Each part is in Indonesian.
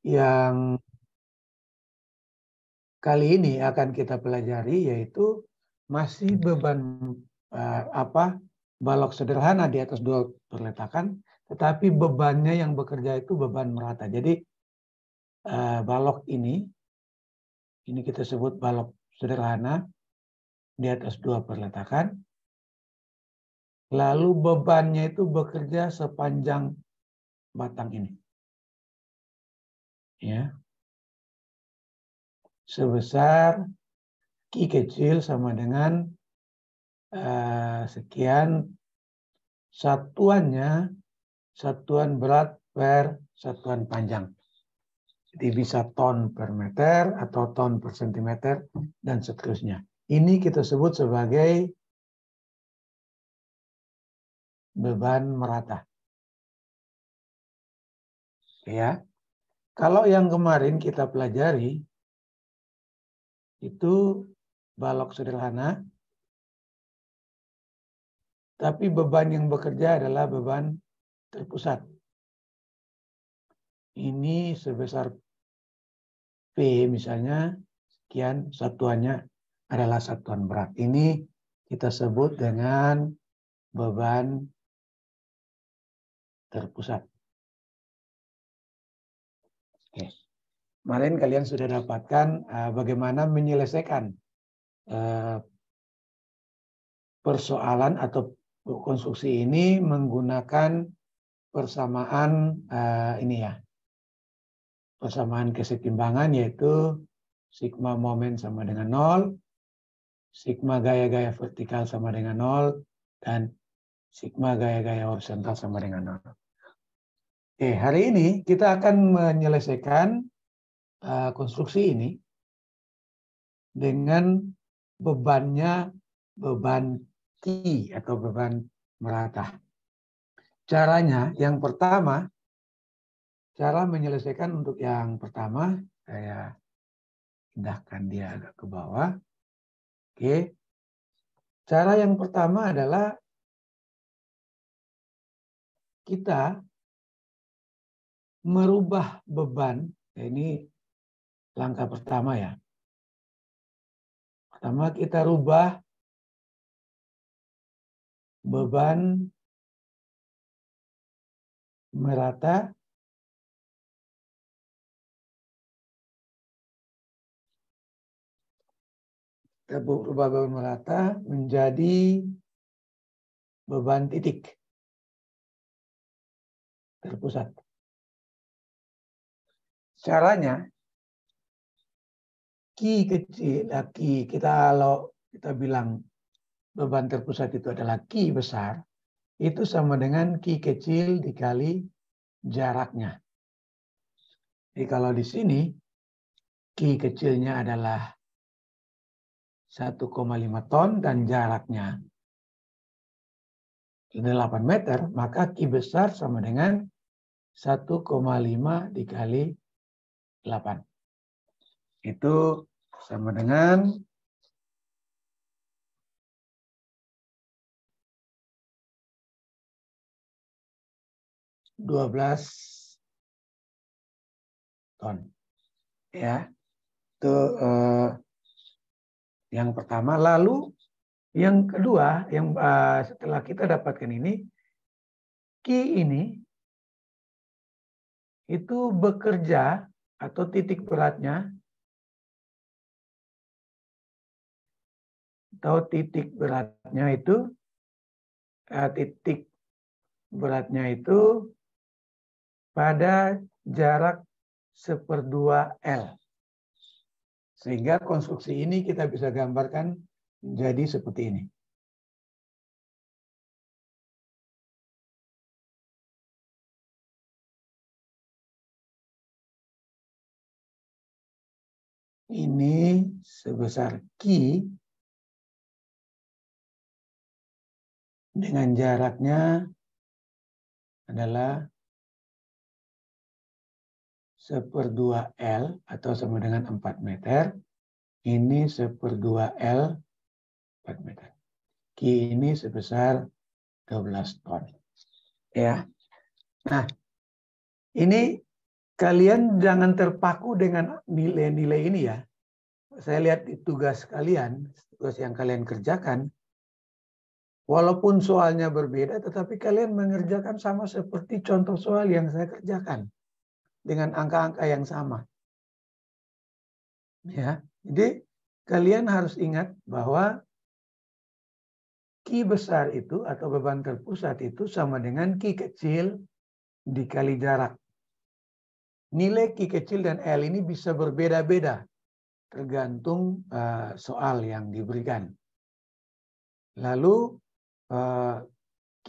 yang kali ini akan kita pelajari yaitu masih beban balok sederhana di atas 2 perletakan, tetapi bebannya yang bekerja itu beban merata. Jadi balok ini kita sebut balok sederhana di atas 2 perletakan. Lalu bebannya itu bekerja sepanjang batang ini. Ya. Sebesar Q kecil sama dengan sekian satuannya, satuan berat per satuan panjang. Jadi bisa ton per meter atau ton per sentimeter dan seterusnya. Ini kita sebut sebagai beban merata. Ya. Kalau yang kemarin kita pelajari itu balok sederhana, tapi beban yang bekerja adalah beban terpusat. Ini sebesar P misalnya, sekian satuannya adalah satuan berat. Ini kita sebut dengan beban terpusat. Oke. Kemarin kalian sudah dapatkan bagaimana menyelesaikan persoalan atau konstruksi ini menggunakan persamaan ini ya. Persamaan kesetimbangan yaitu sigma momen sama dengan 0, sigma gaya-gaya vertikal sama dengan 0, dan sigma gaya-gaya horizontal sama dengan 0. Oke, hari ini kita akan menyelesaikan konstruksi ini dengan bebannya beban Q atau beban merata. Caranya yang pertama, cara menyelesaikan untuk yang pertama, saya pindahkan dia agak ke bawah. Oke. Cara yang pertama adalah kita merubah beban. Ini langkah pertama ya. Pertama kita rubah beban merata rubah beban merata menjadi beban titik terpusat. Caranya Q kecil, kalau kita bilang beban terpusat itu adalah Q besar, itu sama dengan Q kecil dikali jaraknya. Jadi kalau di sini Q kecilnya adalah 1,5 ton dan jaraknya 8 meter, maka Q besar sama dengan 1,5 dikali 8. Itu sama dengan 12 ton. Ya, itu yang pertama. Lalu yang kedua, yang setelah kita dapatkan ini, Q ini itu bekerja atau titik beratnya itu pada jarak 1/2 L. Sehingga konstruksi ini kita bisa gambarkan menjadi seperti ini. Ini sebesar Q dengan jaraknya adalah 1/2 L atau sama dengan 4 meter. Ini 1/2 L 4 meter. Q ini sebesar 12 ton. Ya. Nah, ini kalian jangan terpaku dengan nilai-nilai ini ya. Saya lihat di tugas kalian, tugas yang kalian kerjakan, walaupun soalnya berbeda, tetapi kalian mengerjakan sama seperti contoh soal yang saya kerjakan dengan angka-angka yang sama. Ya, jadi kalian harus ingat bahwa Q besar itu atau beban terpusat itu sama dengan Q kecil dikali jarak. Nilai Q kecil dan L ini bisa berbeda-beda tergantung soal yang diberikan. Lalu Q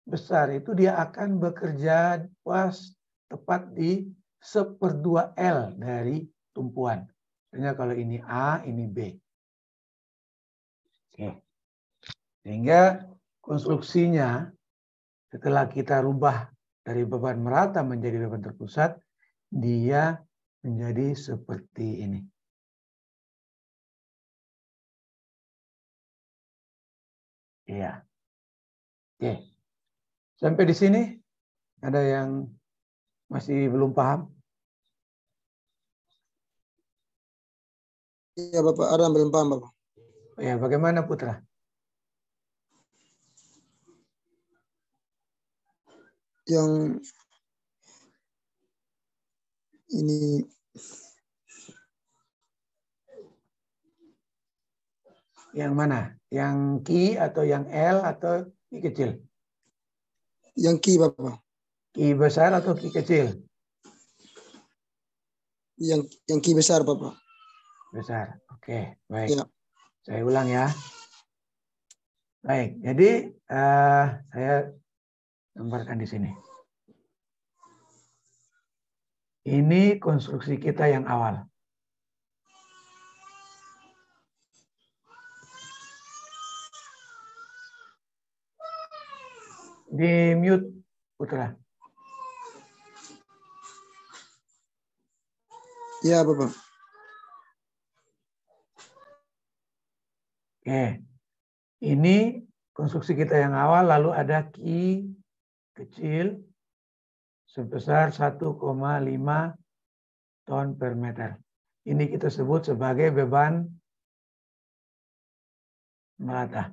besar itu dia akan bekerja pas tepat di 1/2 L dari tumpuan. Misalnya kalau ini A, ini B. Oke. Sehingga konstruksinya setelah kita rubah dari beban merata menjadi beban terpusat, dia menjadi seperti ini. Iya. Oke. Sampai di sini ada yang masih belum paham? Iya Bapak, ada yang belum paham Bapak. Ya, bagaimana Putra? Yang ini Yang mana? Yang Q atau yang L atau Q kecil? yang Q Bapak. Q besar atau Q kecil? Yang Q besar Bapak. Besar. Oke, baik. Ya. Saya ulang ya. Baik, jadi saya gambarkan di sini. Ini konstruksi kita yang awal. Di mute, Putra. Iya Bapak. Oke, ini konstruksi kita yang awal, lalu ada Q kecil sebesar 1,5 ton per meter. Ini kita sebut sebagai beban merata.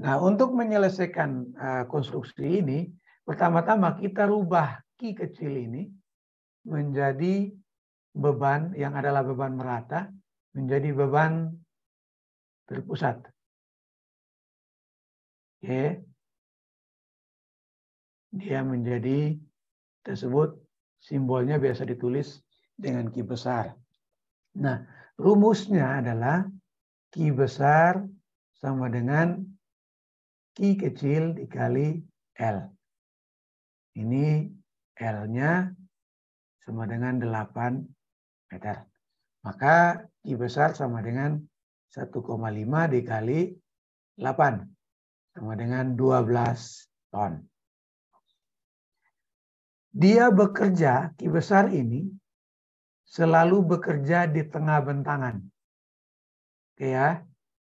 Nah, untuk menyelesaikan konstruksi ini, pertama-tama kita rubah Q kecil ini menjadi beban yang adalah beban merata, menjadi beban terpusat. Oke. Dia menjadi tersebut simbolnya biasa ditulis dengan Q besar. Nah, rumusnya adalah Q besar sama dengan Q kecil dikali L. Ini L-nya sama dengan 8 meter. Maka Q besar sama dengan 1,5 dikali 8. Sama dengan 12 ton. Dia bekerja, Q besar ini selalu bekerja di tengah bentangan. Oke ya.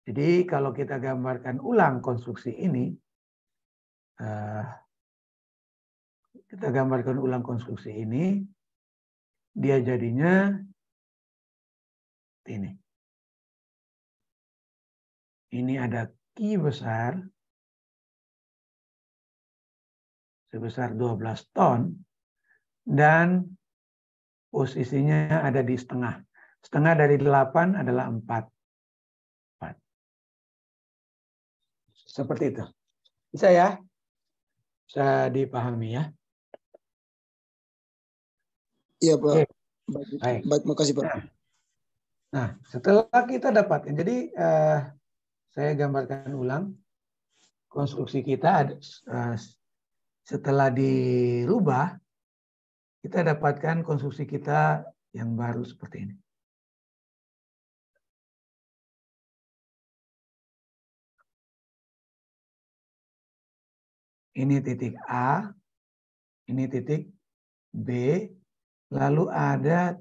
Jadi kalau kita gambarkan ulang konstruksi ini, dia jadinya ini. Ini ada Q besar sebesar 12 ton dan posisinya ada di setengah. Setengah dari 8 adalah 4. Seperti itu. Bisa ya? Bisa dipahami ya? Iya Pak. Oke. Baik, makasih Pak. Nah, setelah kita dapatkan, jadi saya gambarkan ulang konstruksi kita setelah dirubah, kita dapatkan konstruksi kita yang baru seperti ini. Ini titik A, ini titik B, lalu ada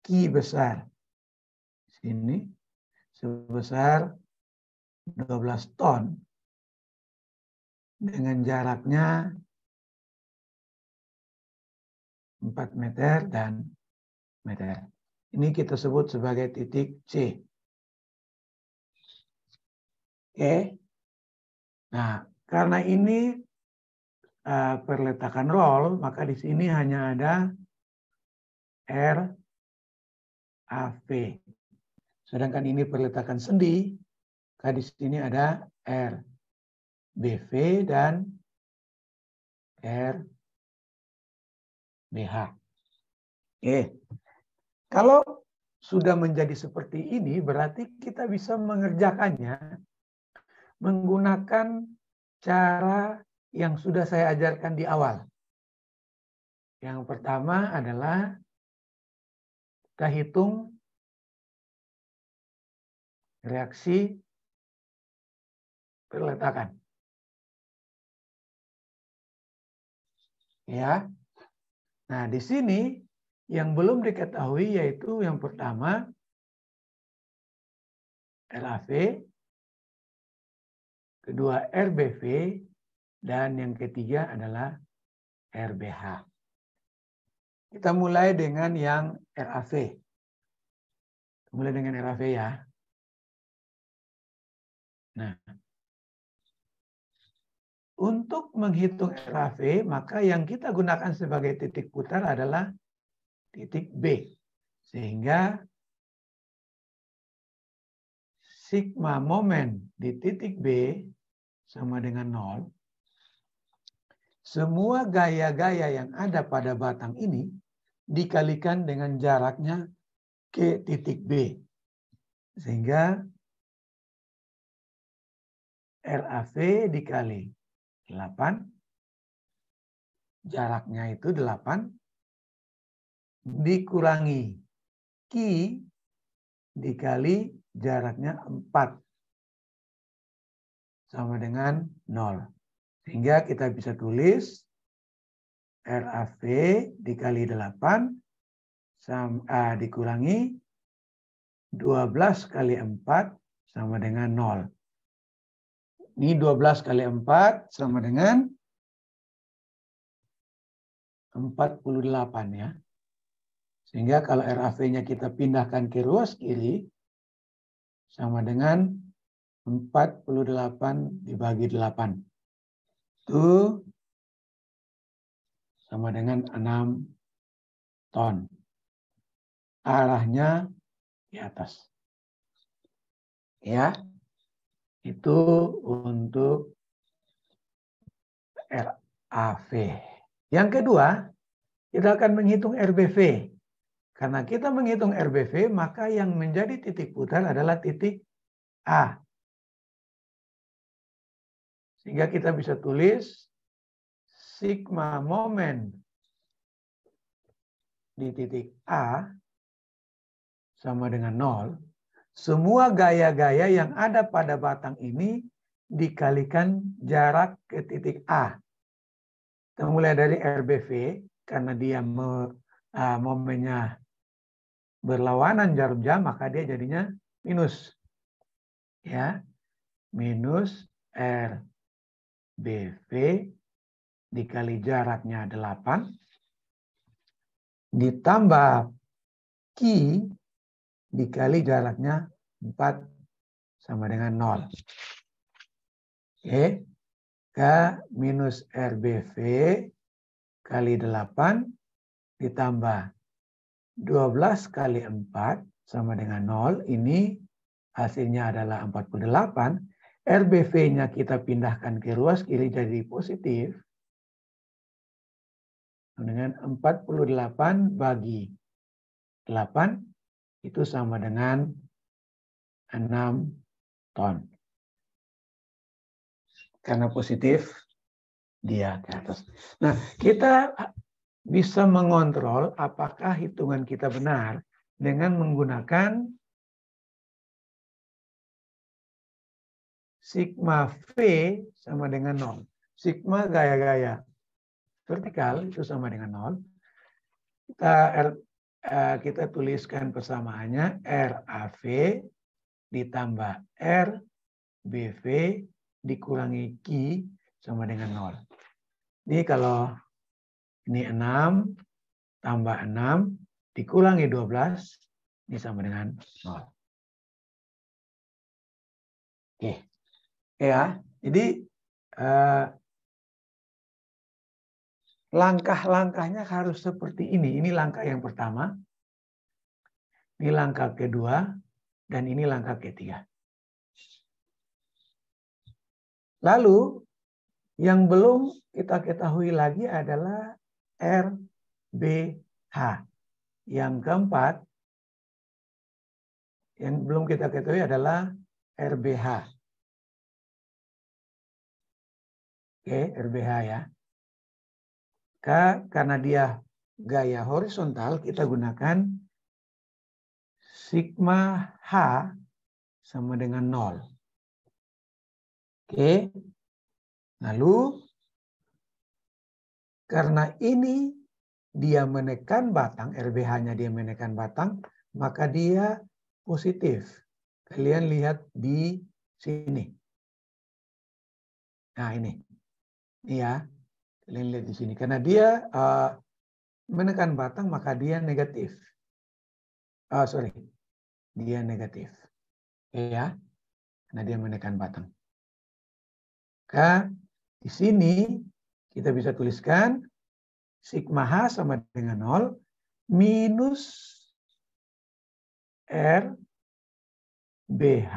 Q besar. Sini sebesar 12 ton dengan jaraknya 4 meter dan meter. Ini kita sebut sebagai titik C. Oke. Nah, karena ini perletakan roll, maka di sini hanya ada RAV. Sedangkan ini perletakan sendi, maka di sini ada RBV dan RBH. Oke. Kalau sudah menjadi seperti ini, berarti kita bisa mengerjakannya menggunakan cara yang sudah saya ajarkan di awal. Yang pertama adalah kita hitung reaksi perletakan. Ya. Nah, di sini yang belum diketahui yaitu yang pertama RAV, kedua RBV, dan yang ketiga adalah RBH. Kita mulai dengan yang RAV. Mulai dengan RAV ya. Nah, untuk menghitung RAV, maka yang kita gunakan sebagai titik putar adalah titik B. Sehingga sigma momen di titik B sama dengan 0. Semua gaya-gaya yang ada pada batang ini dikalikan dengan jaraknya ke titik B. Sehingga RAV dikali 8. Jaraknya itu 8. Dikurangi Q dikali jaraknya 4. Sama dengan 0. Sehingga kita bisa tulis RAV dikali 8 dikurangi 12 kali 4 sama dengan 0. Ini 12 kali 4 sama dengan 48 ya. Sehingga kalau RAV-nya kita pindahkan ke ruas kiri sama dengan 48 dibagi 8. Itu sama dengan 6 ton. Arahnya di atas. Ya. Itu untuk RAV. Yang kedua, kita akan menghitung RBV. Karena kita menghitung RBV, maka yang menjadi titik putar adalah titik A. Sehingga kita bisa tulis sigma momen di titik A sama dengan 0. Semua gaya-gaya yang ada pada batang ini dikalikan jarak ke titik A. Kita mulai dari RBV, karena dia momennya berlawanan jarum jam, maka dia jadinya minus. Ya, minus RBV dikali jaraknya 8 ditambah Q dikali jaraknya 4 sama dengan 0. Oke. K minus RBV kali 8 ditambah 12 kali 4 sama dengan 0. Ini hasilnya adalah 48. RBV-nya kita pindahkan ke ruas kiri jadi positif. Dengan 48 bagi 8 itu sama dengan 6 ton. Karena positif, dia ke atas. Nah, kita bisa mengontrol apakah hitungan kita benar dengan menggunakan sigma V sama dengan 0. Sigma gaya-gaya vertikal itu sama dengan 0. Kita tuliskan persamaannya RAV ditambah RBV dikurangi Q sama dengan 0. Ini kalau ini 6, tambah 6 dikurangi 12 ini sama dengan 0. Oke. Ya, jadi langkah-langkahnya harus seperti ini. Ini langkah yang pertama. Ini langkah kedua. Dan ini langkah ketiga. Lalu, yang belum kita ketahui lagi adalah RBH. Yang keempat, yang belum kita ketahui adalah RBH. Oke, RBH ya. Karena dia gaya horizontal, kita gunakan sigma H sama dengan 0. Oke. Lalu, karena ini dia menekan batang, RBH-nya dia menekan batang, maka dia positif. Kalian lihat di sini. Nah ini. Ini ya. Kalian lihat di sini. Karena dia menekan batang, maka dia negatif. Dia negatif. Ya. Karena dia menekan batang. Maka di sini kita bisa tuliskan sigma H sama dengan 0 minus RBH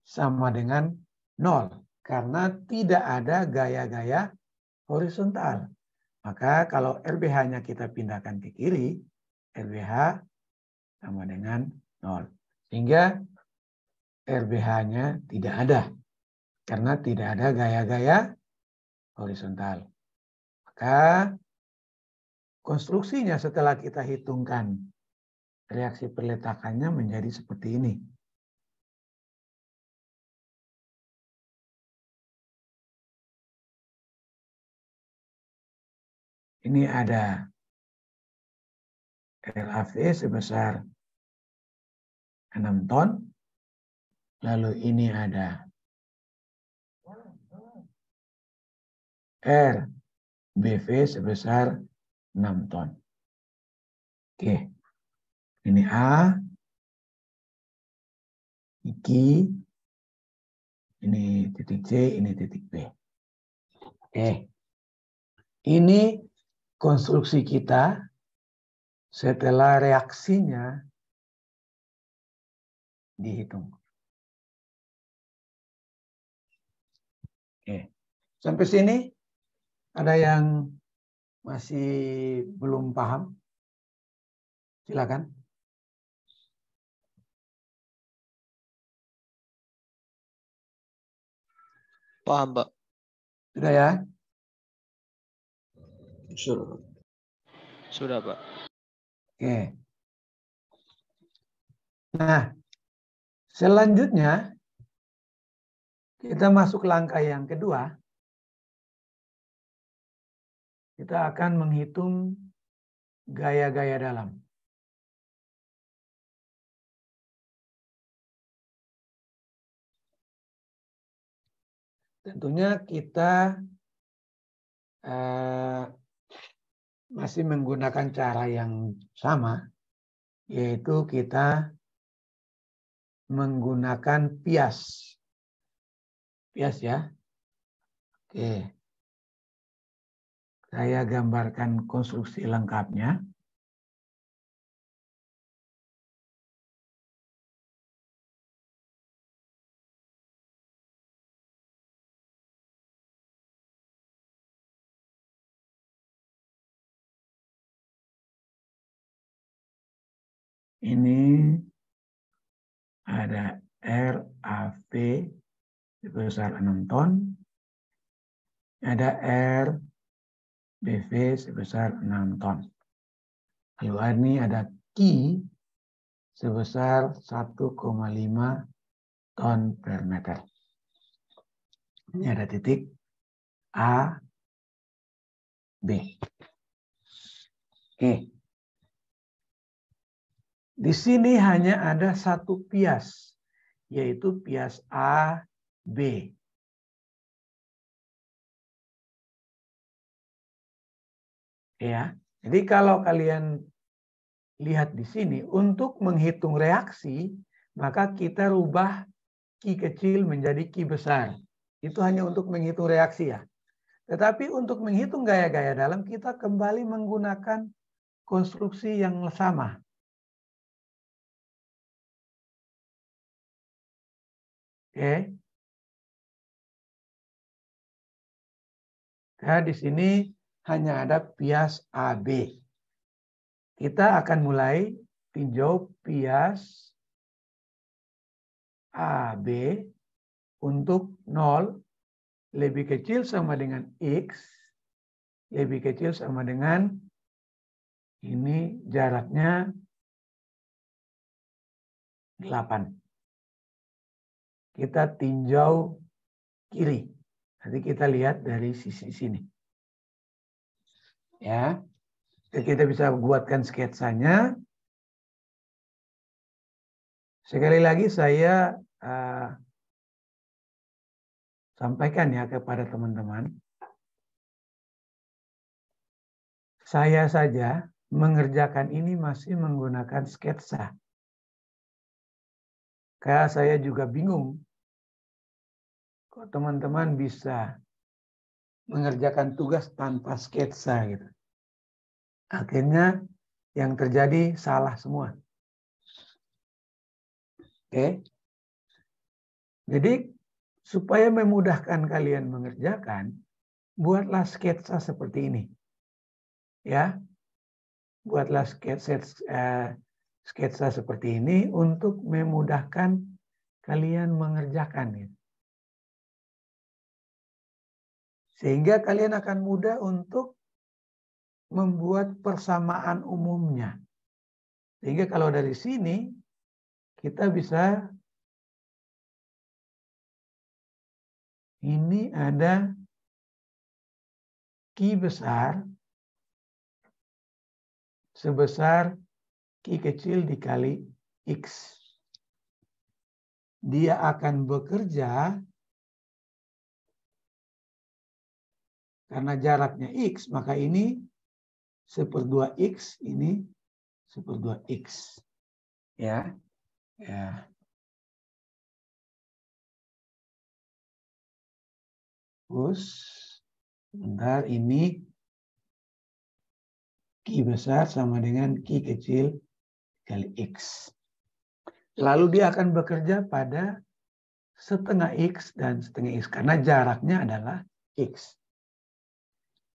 sama dengan 0. Karena tidak ada gaya-gaya horizontal. Maka kalau RBH-nya kita pindahkan ke kiri, RBH sama dengan 0. Sehingga RBH-nya tidak ada. Karena tidak ada gaya-gaya horizontal. Maka konstruksinya setelah kita hitungkan reaksi perletakannya menjadi seperti ini. Ini ada RAV sebesar 6 ton. Lalu ini ada RBV sebesar 6 ton. Oke. Ini A. Ini titik C, ini titik B. Oke. Ini konstruksi kita setelah reaksinya dihitung. Oke. Sampai sini ada yang masih belum paham? Silakan. Paham, Pak. Sudah ya? Sudah, Pak. Oke. Nah, selanjutnya kita masuk langkah yang kedua. Kita akan menghitung gaya-gaya dalam. Tentunya kita masih menggunakan cara yang sama, yaitu kita menggunakan pias. Pias ya. Oke. Saya gambarkan konstruksi lengkapnya. Ini ada RAV sebesar 6 ton. Ada RBV sebesar 6 ton. Lalu ini ada Q sebesar 1,5 ton per meter. Ini ada titik A, B. Oke. Di sini hanya ada satu pias, yaitu pias A, B. Ya. Jadi kalau kalian lihat di sini, untuk menghitung reaksi, maka kita rubah Q kecil menjadi Q besar. Itu hanya untuk menghitung reaksi ya. Tetapi untuk menghitung gaya-gaya dalam, kita kembali menggunakan konstruksi yang sama. Oke. Nah, di sini hanya ada bias AB. Kita akan mulai tinjau bias AB untuk 0 lebih kecil sama dengan X, lebih kecil sama dengan ini jaraknya 8. Kita tinjau kiri. Nanti kita lihat dari sisi sini. Ya. Kita bisa buatkan sketsanya. Sekali lagi saya sampaikan ya kepada teman-teman. Saya saja mengerjakan ini masih menggunakan sketsa. Karena saya juga bingung. Kok teman-teman bisa mengerjakan tugas tanpa sketsa gitu. Akhirnya yang terjadi salah semua. Oke. Jadi supaya memudahkan kalian mengerjakan, buatlah sketsa seperti ini. Ya. Buatlah sketsa seperti ini untuk memudahkan kalian mengerjakan. Gitu. Sehingga kalian akan mudah untuk membuat persamaan umumnya. Sehingga kalau dari sini kita bisa, ini ada Q besar sebesar Q kecil dikali X. Dia akan bekerja karena jaraknya X, maka ini 1/2 X, ini 1/2 X. Ya. Ya. Terus, bentar, ini Q besar sama dengan Q kecil kali X. Lalu dia akan bekerja pada setengah X dan setengah X. Karena jaraknya adalah X.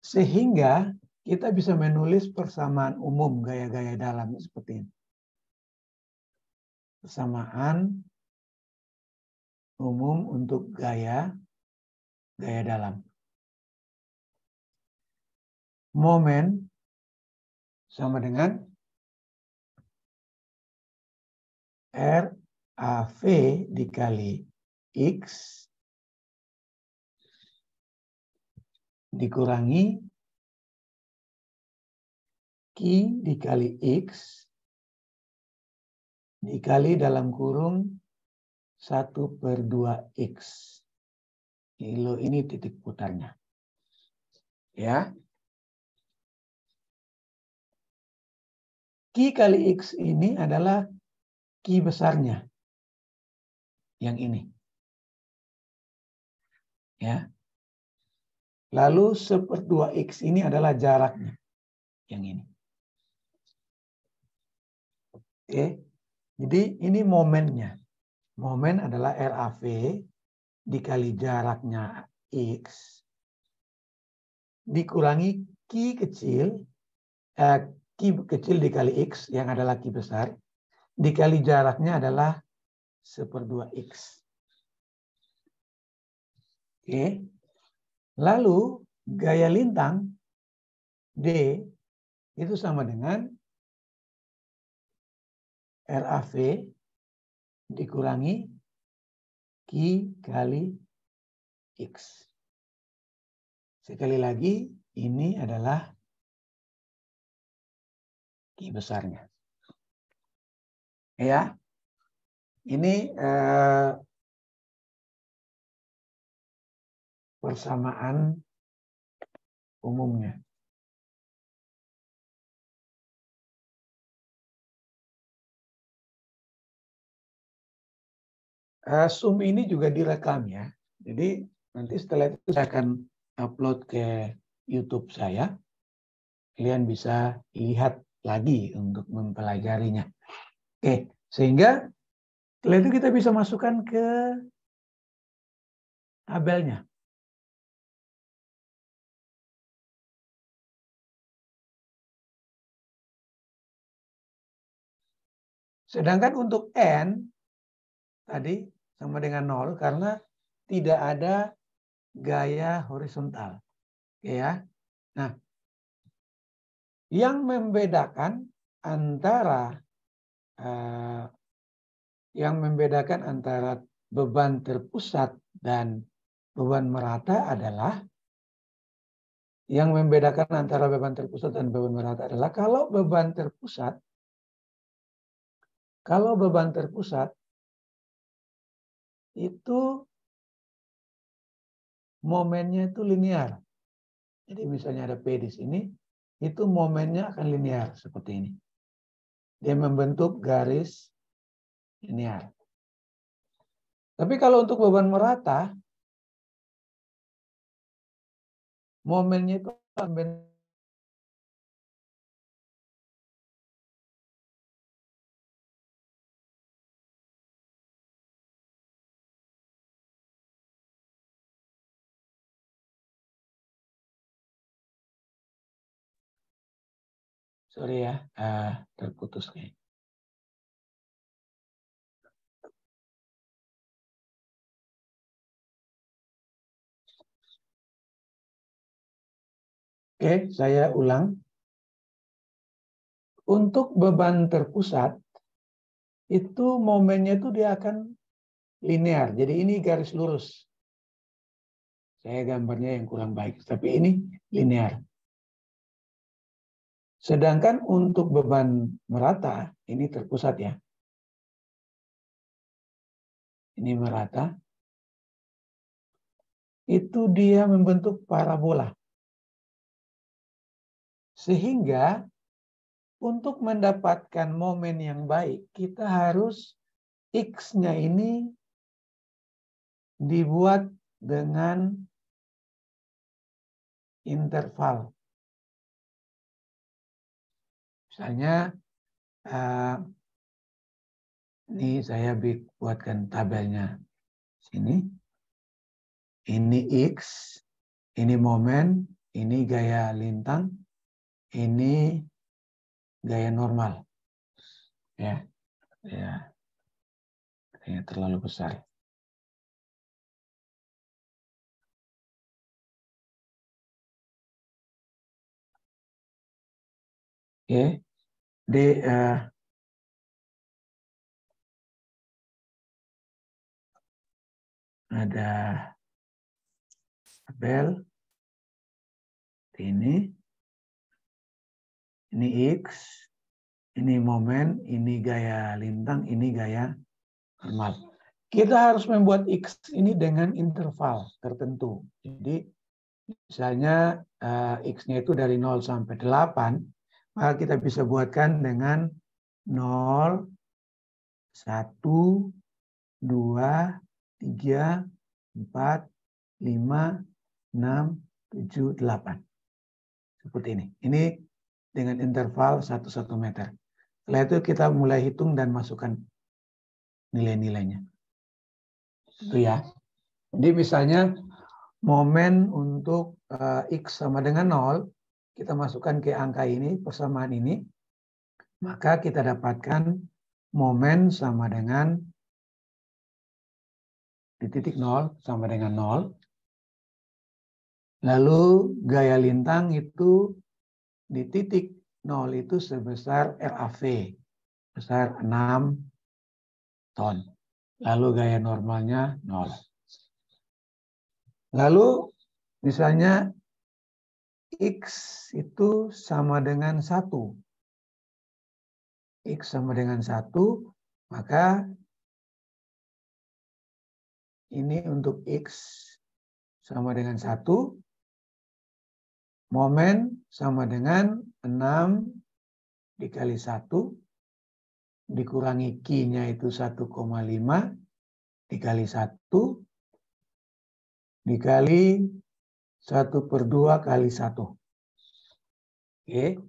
Sehingga kita bisa menulis persamaan umum gaya-gaya dalam seperti ini. Persamaan umum untuk gaya dalam. Momen sama dengan RAV dikali X dikurangi Q dikali X dikali dalam kurung 1/2 X. Ini titik putarnya. Ya. Q kali X ini adalah Q besarnya. Yang ini. Ya. Lalu 1/2 X ini adalah jaraknya. Yang ini. Oke. Jadi ini momennya. Momen adalah RAV dikali jaraknya X dikurangi Q kecil dikali X yang adalah Q besar dikali jaraknya adalah 1/2 X. Oke. Lalu gaya lintang D itu sama dengan RAV dikurangi Q kali X. Sekali lagi, ini adalah Q besarnya. Ya, ini persamaan umumnya. Zoom ini juga direkam ya. Jadi nanti setelah itu saya akan upload ke YouTube saya. Kalian bisa lihat lagi untuk mempelajarinya. Oke, sehingga setelah itu kita bisa masukkan ke tabelnya. Sedangkan untuk N tadi sama dengan 0 karena tidak ada gaya horizontal. Oke ya. Nah, yang membedakan antara beban terpusat dan beban merata adalah kalau beban terpusat itu momennya itu linear. Jadi misalnya ada P di sini, itu momennya akan linear seperti ini. Dia membentuk garis linear. Tapi kalau untuk beban merata, momennya itu akan bentuk. Sorry ya, terputus kayaknya. Oke, saya ulang. Untuk beban terpusat, itu momennya itu dia akan linear. Jadi ini garis lurus. Saya gambarnya yang kurang baik, tapi ini linear. Sedangkan untuk beban merata, ini terpusat ya. Ini merata. Itu dia membentuk parabola. Sehingga untuk mendapatkan momen yang baik, kita harus X-nya ini dibuat dengan interval. Misalnya, ini saya buatkan tabelnya. Sini. Ini X, ini momen, ini gaya lintang, ini gaya normal. Ya, terlalu besar. Oke, ada tabel ini X, ini momen, ini gaya lintang, ini gaya normal. Kita harus membuat X ini dengan interval tertentu. Jadi misalnya X-nya itu dari 0 sampai 8, maka kita bisa buatkan dengan 0, 1, 2, 3, 4, 5, 6, 7, 8. Seperti ini. Ini dengan interval 1 meter. Setelah itu kita mulai hitung dan masukkan nilai-nilainya. Itu ya. Jadi misalnya momen untuk X sama dengan 0, kita masukkan ke angka ini, persamaan ini, maka kita dapatkan momen sama dengan di titik 0 sama dengan 0. Lalu gaya lintang itu di titik 0 itu sebesar RAV, besar 6 ton. Lalu gaya normalnya 0. Lalu misalnya X itu sama dengan 1. X sama dengan 1, maka ini untuk X sama dengan 1, momen sama dengan 6 dikali 1, dikurangi Q-nya itu 1,5, dikali 1 dikali 1/2 kali 1. Oke.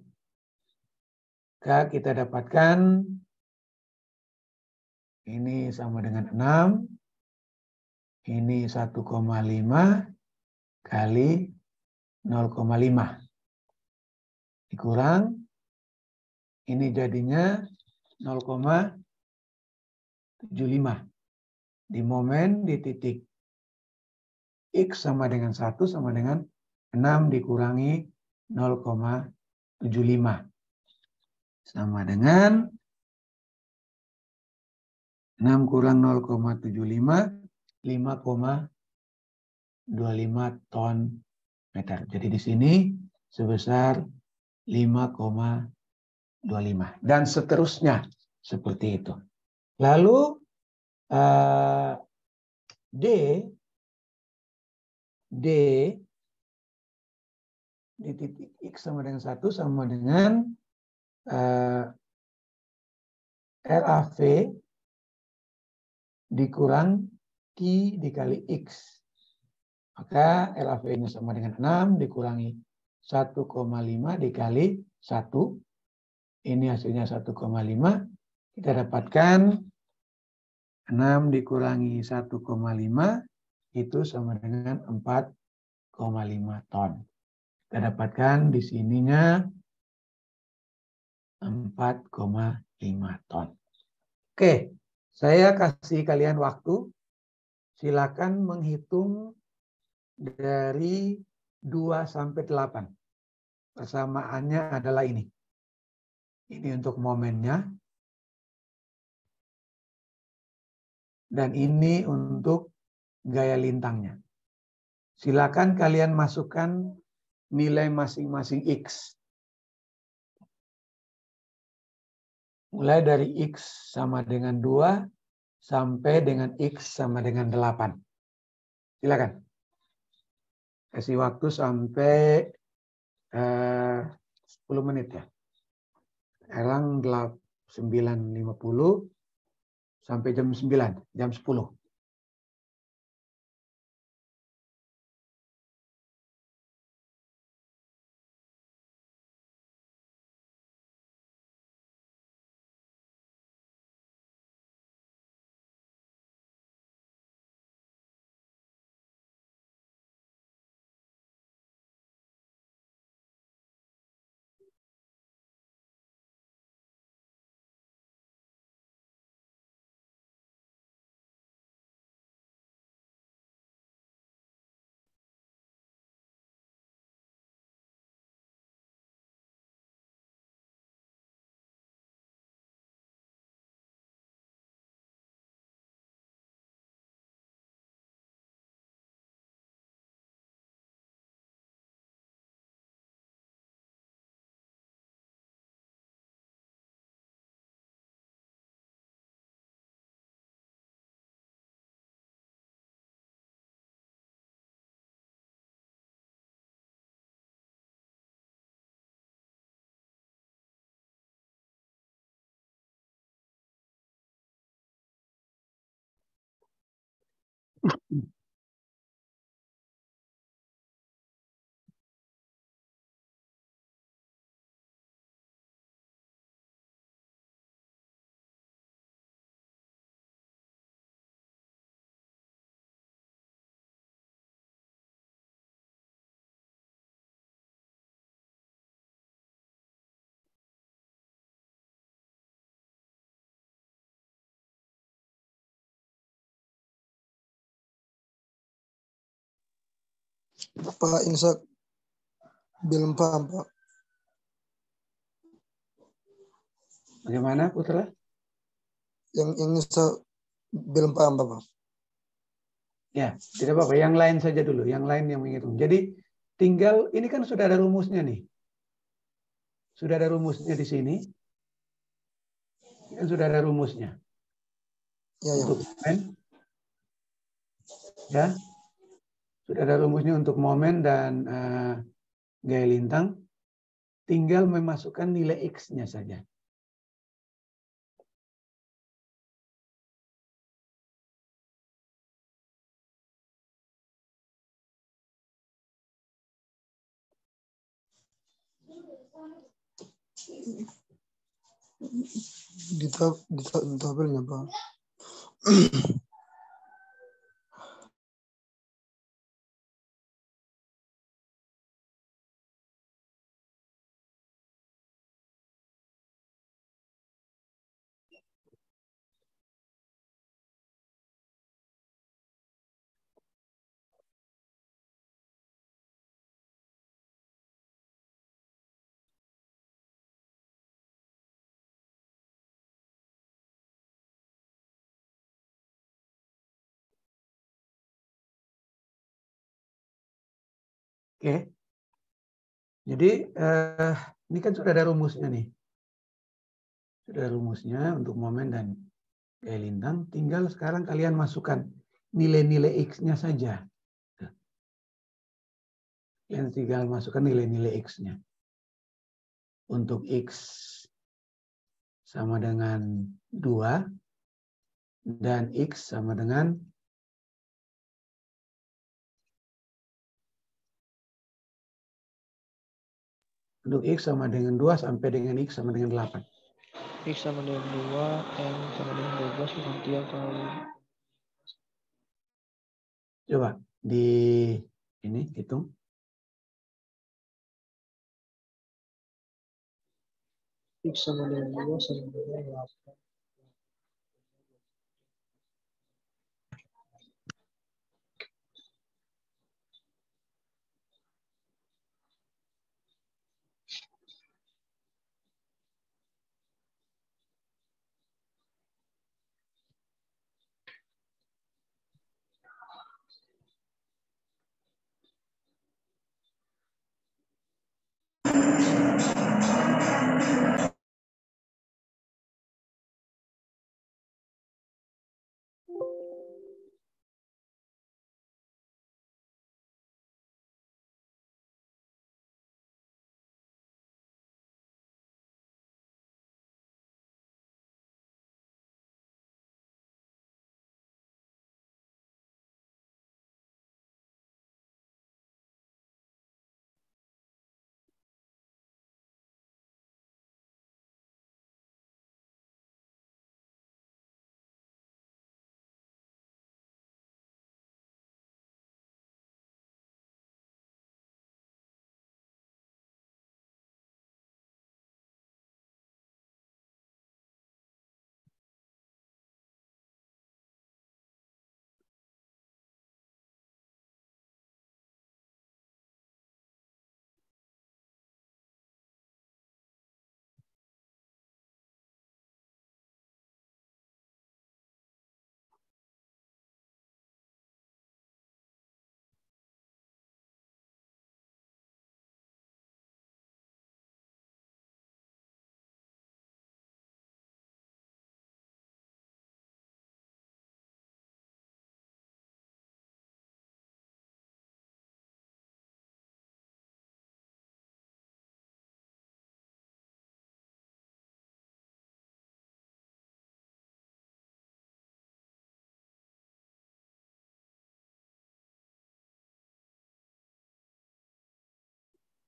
Maka kita dapatkan ini sama dengan 6. Ini 1,5 kali 0,5. Dikurang. Ini jadinya 0,75. Di momen di titik X sama dengan 1 sama dengan 6 dikurangi 0,75. Sama dengan 6 kurang 0,75, 5,25 ton meter. Jadi di sini sebesar 5,25. Dan seterusnya seperti itu. Lalu D di titik X sama dengan 1 sama dengan RAV dikurang Q dikali X. Maka RAV-nya sama dengan 6 dikurangi 1,5 dikali 1. Ini hasilnya 1,5. Kita dapatkan 6 dikurangi 1,5 itu sama dengan 4,5 ton. Kita dapatkan di sininya 4,5 ton. Oke, saya kasih kalian waktu. Silakan menghitung dari 2 sampai 8. Persamaannya adalah ini. Ini untuk momennya. Dan ini untuk gaya lintangnya. Silakan kalian masukkan nilai masing-masing X. Mulai dari X sama dengan 2 sampai dengan X sama dengan 8. Silakan. Kasih waktu sampai 10 menit ya. Sekarang 9.50 sampai jam 9, jam 10. Pak Insak belum paham, Pak. Bagaimana, Putra? Yang Insak belum paham, Bapak. Ya, tidak apa-apa. Yang lain saja dulu. Yang lain yang menghitung. Jadi tinggal, ini kan sudah ada rumusnya nih. Sudah ada rumusnya di sini. Kan sudah ada rumusnya. Ya, untuk momen. Ya. Sudah ada rumusnya untuk momen dan gaya lintang. Tinggal memasukkan nilai X-nya saja. Di tabelnya, Pak. Oke. Jadi ini kan sudah ada rumusnya nih. Sudah ada rumusnya untuk momen dan gaya lintang. Tinggal sekarang kalian masukkan nilai-nilai X-nya saja. Kalian tinggal masukkan nilai-nilai X-nya. Untuk X sama dengan 2 dan X sama dengan untuk X sama dengan 2 sampai dengan X sama dengan 8. X sama dengan 2, M sama dengan 12, bukan 3 kali. Coba di ini hitung. X sama dengan 2 sama dengan 8.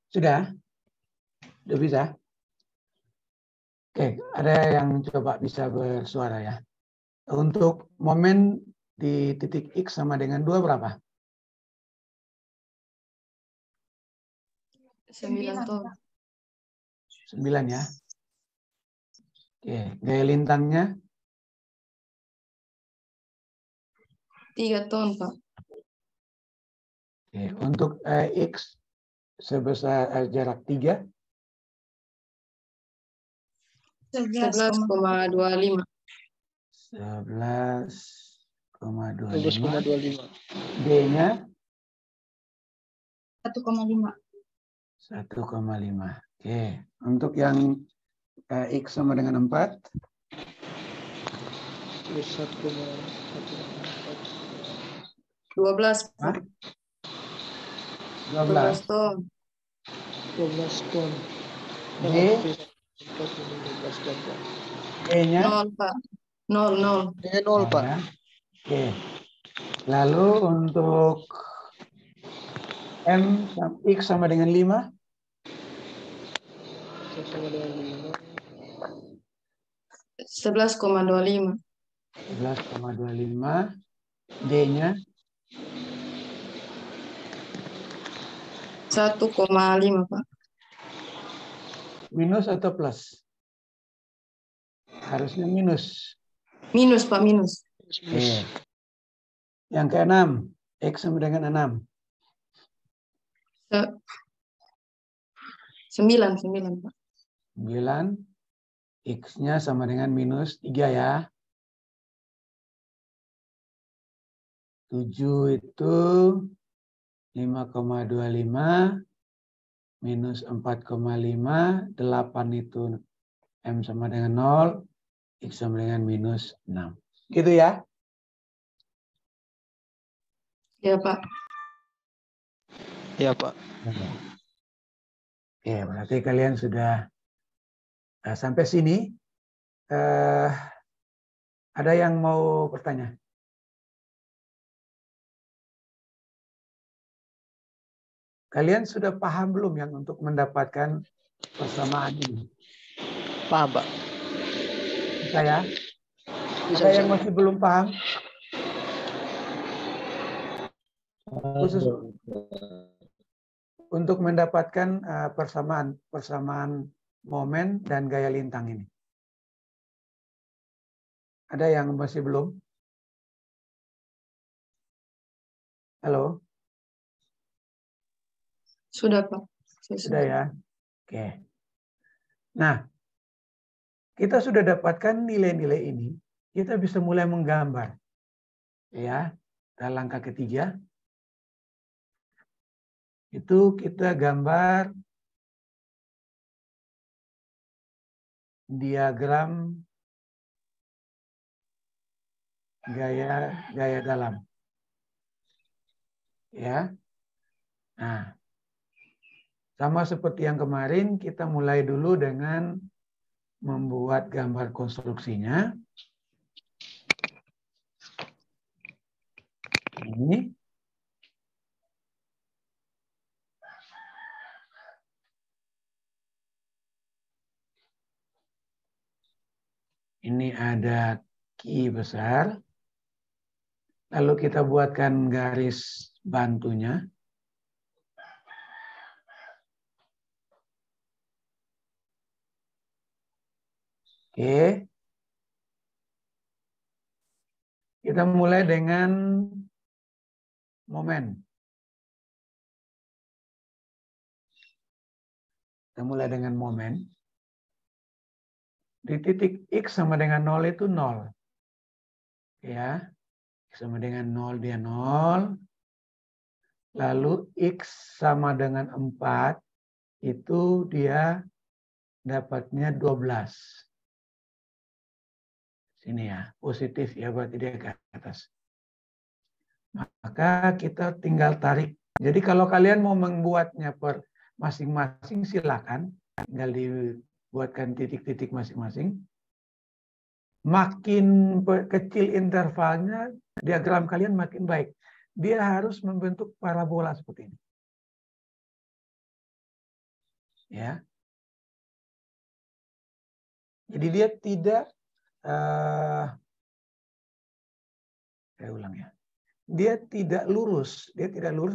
Sudah? Sudah bisa? Oke, ada yang coba bisa bersuara ya. Untuk momen di titik X sama dengan 2 berapa? 9 ton. 9 ya. Oke, gaya lintangnya 3 ton, Pak. oke, untuk X sebesar jarak 3 11,25. 11,25. 12,25. D-nya 1,5. 1,5. Oke, untuk yang X sama dengan 4 12. Hah? 12 12. ton. 12 ton. D, 12 ton, Pak. E-nya 0, Pak. 0. Dia 0, Pak. ya. Oke. Lalu untuk M X sama dengan 5 X sama dengan 5. 11,25. 11,25. D-nya 1,5, Pak. minus atau plus? Harusnya minus. Minus, Pak, minus. Oke. Yang keenam, X sama dengan 6. 9, Pak. 9. X-nya sama dengan minus 3 ya. 7 itu 5,25 minus 4,5. 8 itu M sama dengan 0. X sama dengan minus 6. Gitu ya. Ya, Pak. Ya, Pak. Oke, berarti kalian sudah sampai sini. Ada yang mau bertanya? Kalian sudah paham belum yang untuk mendapatkan persamaan ini? Paham, Pak. Bisa ya? Bisa, Ada bisa. yang masih belum paham? Khusus untuk mendapatkan persamaan momen dan gaya lintang ini. Ada yang masih belum? Halo? Sudah, Pak. Sudah ya? Oke. Nah, kita sudah dapatkan nilai-nilai ini. Kita bisa mulai menggambar. Ya, dan langkah ketiga. Itu kita gambar diagram gaya dalam. Ya. Nah, sama seperti yang kemarin, kita mulai dulu dengan membuat gambar konstruksinya. Ini. Ini ada Q besar. Lalu kita buatkan garis bantunya. Oke. Kita mulai dengan momen. Kita mulai dengan momen. Di titik X sama dengan 0 itu 0. Ya. X sama dengan 0, dia 0. Lalu X sama dengan 4, itu dia dapatnya 12. Sini ya, positif ya, berarti dia ke atas. Maka kita tinggal tarik. Jadi kalau kalian mau membuatnya per masing-masing, silakan. Tinggal dibuatkan titik-titik masing-masing. Makin kecil intervalnya, diagram kalian makin baik. Dia harus membentuk parabola seperti ini. Ya. Jadi dia tidak, saya ulang ya. Dia tidak lurus,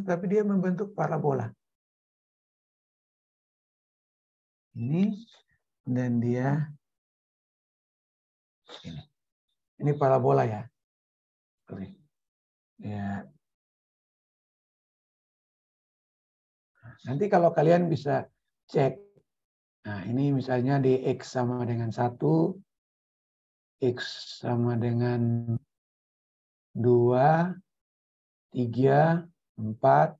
tapi dia membentuk parabola. Ini dan dia ini. Ini parabola ya. Ya. Nanti kalau kalian bisa cek, nah ini misalnya di X sama dengan 1, X sama dengan 2, 3, 4,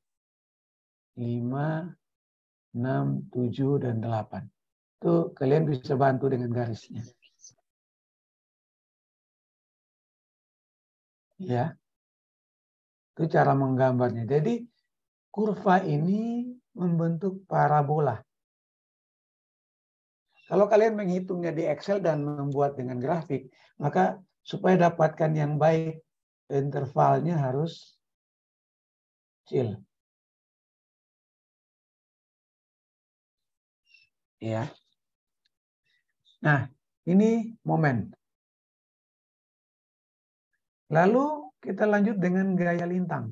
5, 6, 7, dan 8. Itu kalian bisa bantu dengan garisnya. Ya. Itu cara menggambarnya. Jadi kurva ini membentuk parabola. Kalau kalian menghitungnya di Excel dan membuat dengan grafik, maka supaya dapatkan yang baik, intervalnya harus kecil. Ya. Nah, ini momen. Lalu kita lanjut dengan gaya lintang.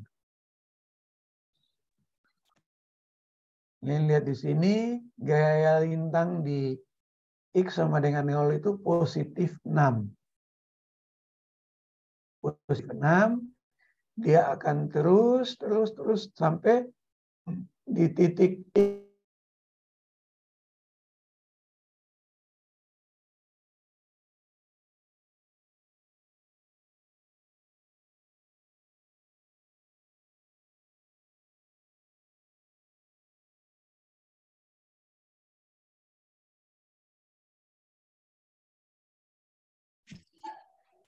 Lihat di sini, gaya lintang di X sama dengan 0 itu positif 6. Positif 6, dia akan terus sampai di titik X.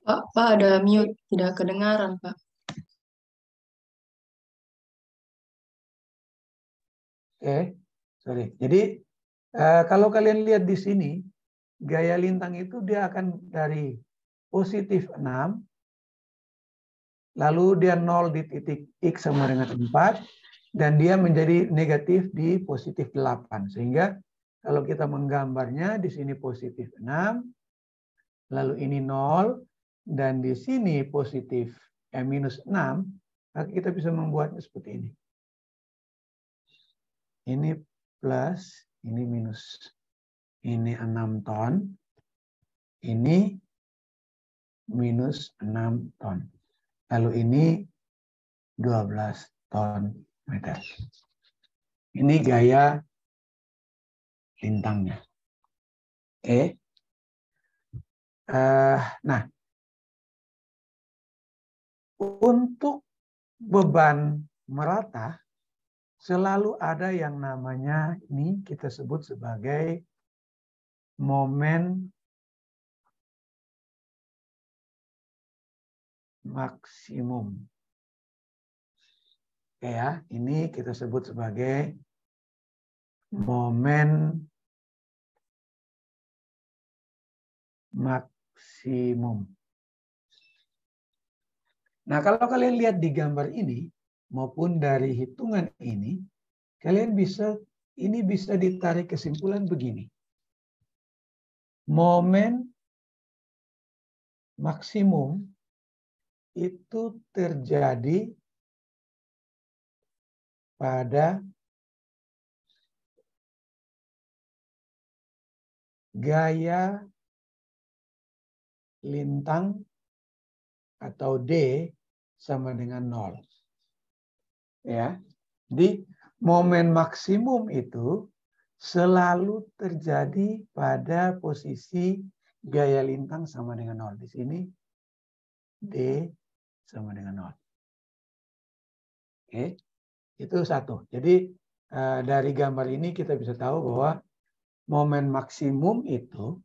Pak, ada mute, tidak kedengaran, Pak. Oke, sorry. Jadi kalau kalian lihat di sini, gaya lintang itu dia akan dari positif 6, lalu dia 0 di titik X sama dengan 4, dan dia menjadi negatif di positif 8. Sehingga kalau kita menggambarnya, di sini positif 6, lalu ini 0, dan di sini positif minus 6, maka kita bisa membuatnya seperti ini. Ini plus, ini minus. Ini 6 ton, ini minus 6 ton. Lalu ini 12 ton meter. Ini gaya lintangnya. Oke. Nah, untuk beban merata selalu ada yang namanya, ini kita sebut sebagai momen maksimum. Oke ya, ini kita sebut sebagai momen maksimum. Nah, kalau kalian lihat di gambar ini maupun dari hitungan ini, kalian bisa ditarik kesimpulan begini. Momen maksimum itu terjadi pada gaya lintang atau D sama dengan 0. Ya. Jadi momen maksimum itu selalu terjadi pada posisi gaya lintang sama dengan 0. Di sini D sama dengan 0. Oke. Itu satu. Jadi dari gambar ini kita bisa tahu bahwa momen maksimum itu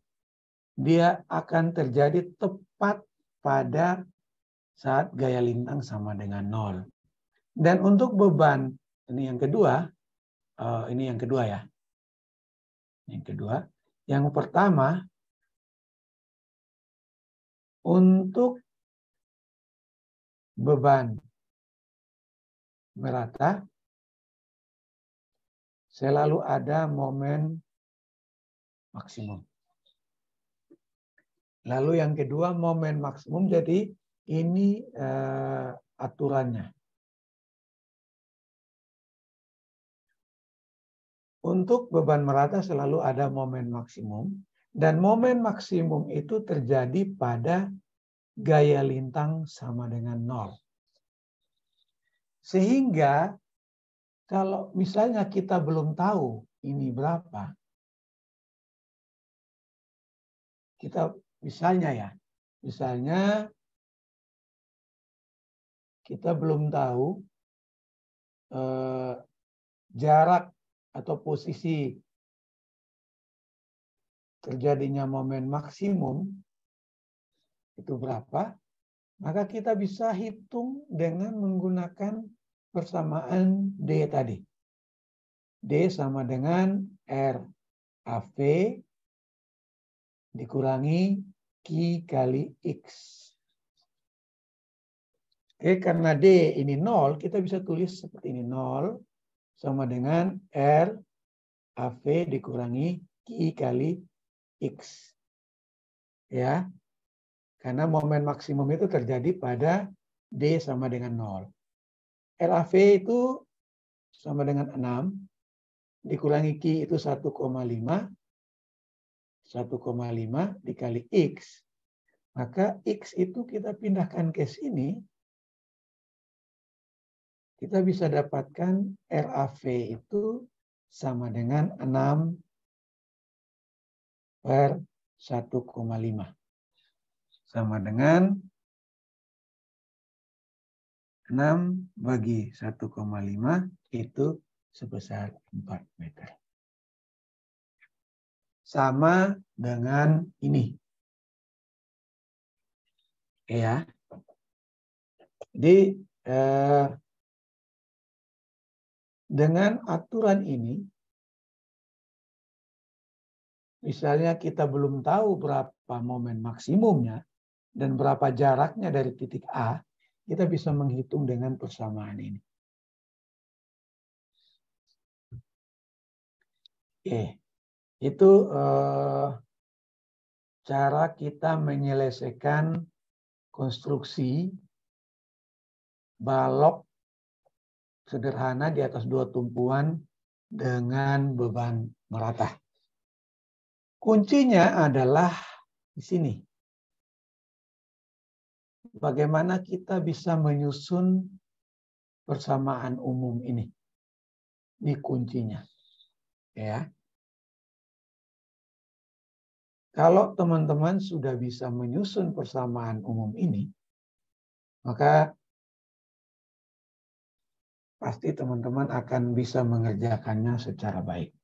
dia akan terjadi tepat pada saat gaya lintang sama dengan 0. Dan untuk beban, ini yang kedua ya. Yang kedua, yang pertama, untuk beban merata selalu ada momen maksimum. Lalu yang kedua momen maksimum, jadi ini aturannya. Untuk beban merata selalu ada momen maksimum, dan momen maksimum itu terjadi pada gaya lintang sama dengan 0. Sehingga kalau misalnya kita belum tahu ini berapa, kita misalnya kita belum tahu jarak atau posisi terjadinya momen maksimum itu berapa, maka kita bisa hitung dengan menggunakan persamaan D tadi. D sama dengan RAV dikurangi Q kali X. Oke, karena D ini 0, kita bisa tulis seperti ini. 0 sama dengan RAV dikurangi Q kali X. Ya. Karena momen maksimum itu terjadi pada D sama dengan 0. RAV itu sama dengan 6. Dikurangi Q itu 1,5. 1,5 dikali X. Maka X itu kita pindahkan ke sini. Kita bisa dapatkan RAV itu sama dengan 6 per 1,5. Sama dengan 6 bagi 1,5 itu sebesar 4 meter. Sama dengan ini. Ya. Jadi dengan aturan ini, misalnya kita belum tahu berapa momen maksimumnya dan berapa jaraknya dari titik A, kita bisa menghitung dengan persamaan ini. Oke, itu cara kita menyelesaikan konstruksi balok sederhana di atas 2 tumpuan dengan beban merata. Kuncinya adalah di sini. Bagaimana kita bisa menyusun persamaan umum ini. Ini kuncinya. Ya. Kalau teman-teman sudah bisa menyusun persamaan umum ini, maka pasti teman-teman akan bisa mengerjakannya secara baik.